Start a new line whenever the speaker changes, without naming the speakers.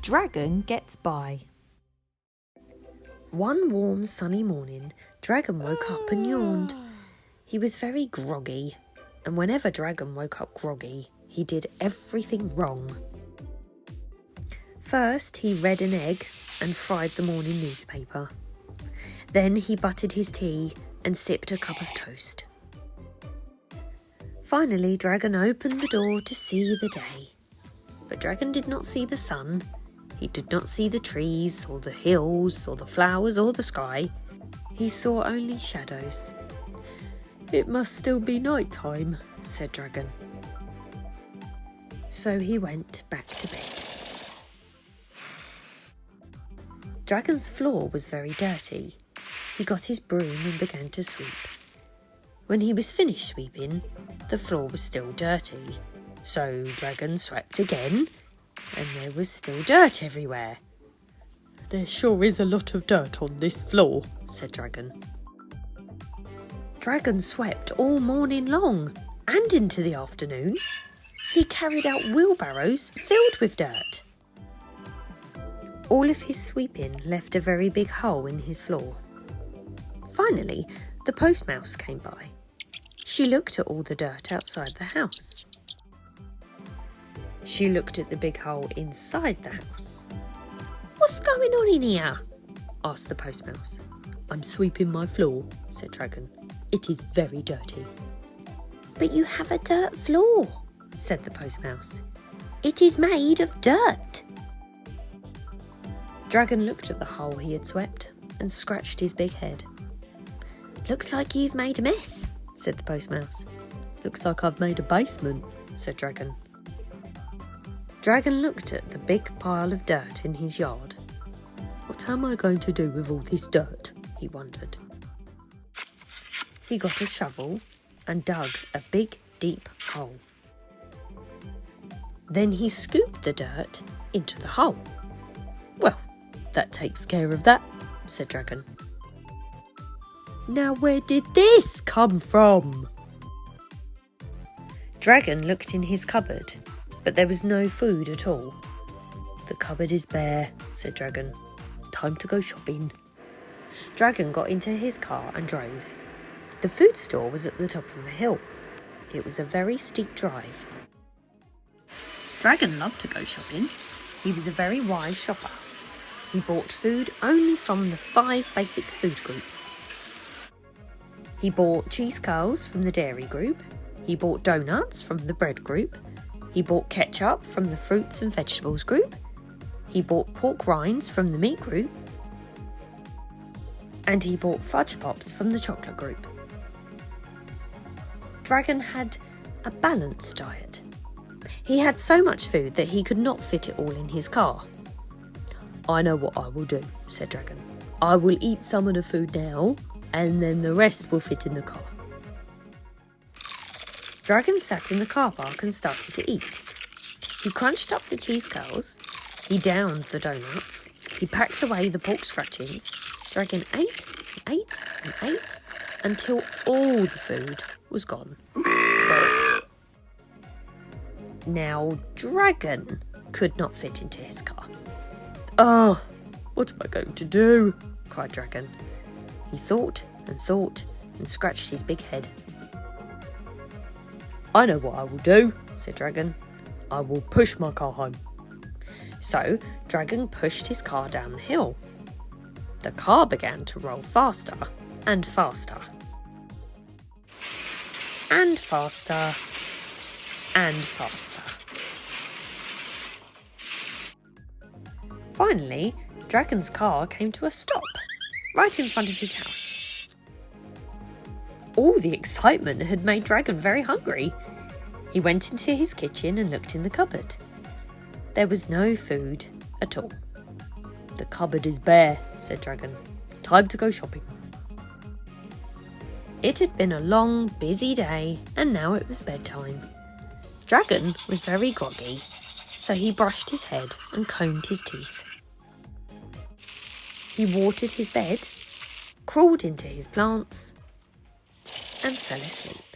Dragon gets by.
One warm sunny morning, Dragon woke up and yawned. He was very groggy, and whenever Dragon woke up groggy, he did everything wrong. First, he read an egg and fried the morning newspaper. Then he buttered his tea and sipped a cup of toast. Finally, Dragon opened the door to see the day. But Dragon did not see the sun. He did not see the trees, or the hills, or the flowers, or the sky. He saw only shadows. "It must still be night time," said Dragon. So he went back to bed. Dragon's floor was very dirty. He got his broom and began to sweep. When he was finished sweeping, the floor was still dirty. So Dragon swept again, and there was still dirt everywhere. "There sure is a lot of dirt on this floor," said Dragon. Dragon swept all morning long and into the afternoon. He carried out wheelbarrows filled with dirt. All of his sweeping left a very big hole in his floor. Finally, the post mouse came by. She looked at all the dirt outside the house. She looked at the big hole inside the house. "What's going on in here?" asked the post mouse. "I'm sweeping my floor," said Dragon. "It is very dirty." "But you have a dirt floor," said the post mouse. "It is made of dirt." Dragon looked at the hole he had swept and scratched his big head. "Looks like you've made a mess," said the post mouse. "Looks like I've made a basement," said Dragon. Dragon looked at the big pile of dirt in his yard. "What am I going to do with all this dirt?" he wondered. He got a shovel and dug a big, deep hole. Then he scooped the dirt into the hole. "Well, that takes care of that," said Dragon. "Now where did this come from?" Dragon looked in his cupboard, but there was no food at all. "The cupboard is bare," said Dragon. "Time to go shopping." Dragon got into his car and drove. The food store was at the top of a hill. It was a very steep drive. Dragon loved to go shopping. He was a very wise shopper. He bought food only from the 5 basic food groups. He bought cheese curls from the dairy group. He bought donuts from the bread group. He bought ketchup from the fruits and vegetables group. He bought pork rinds from the meat group. And he bought fudge pops from the chocolate group. Dragon had a balanced diet. He had so much food that he could not fit it all in his car. "I know what I will do," said Dragon. "I will eat some of the food now, and then the rest will fit in the car." Dragon sat in the car park and started to eat. He crunched up the cheese curls. He downed the donuts. He packed away the pork scratchings. Dragon ate and ate and ate until all the food was gone. Now Dragon could not fit into his car. "Oh, what am I going to do?" cried Dragon. He thought and scratched his big head. "I know what I will do," said Dragon. "I will push my car home." So Dragon pushed his car down the hill. The car began to roll faster and faster. And faster and faster. Finally, Dragon's car came to a stop, right in front of his house. All the excitement had made Dragon very hungry. He went into his kitchen and looked in the cupboard. There was no food at all. "The cupboard is bare," said Dragon. "Time to go shopping." It had been a long, busy day, and now it was bedtime. Dragon was very groggy, so he brushed his head and combed his teeth. He watered his bed, crawled into his plants, and fell asleep.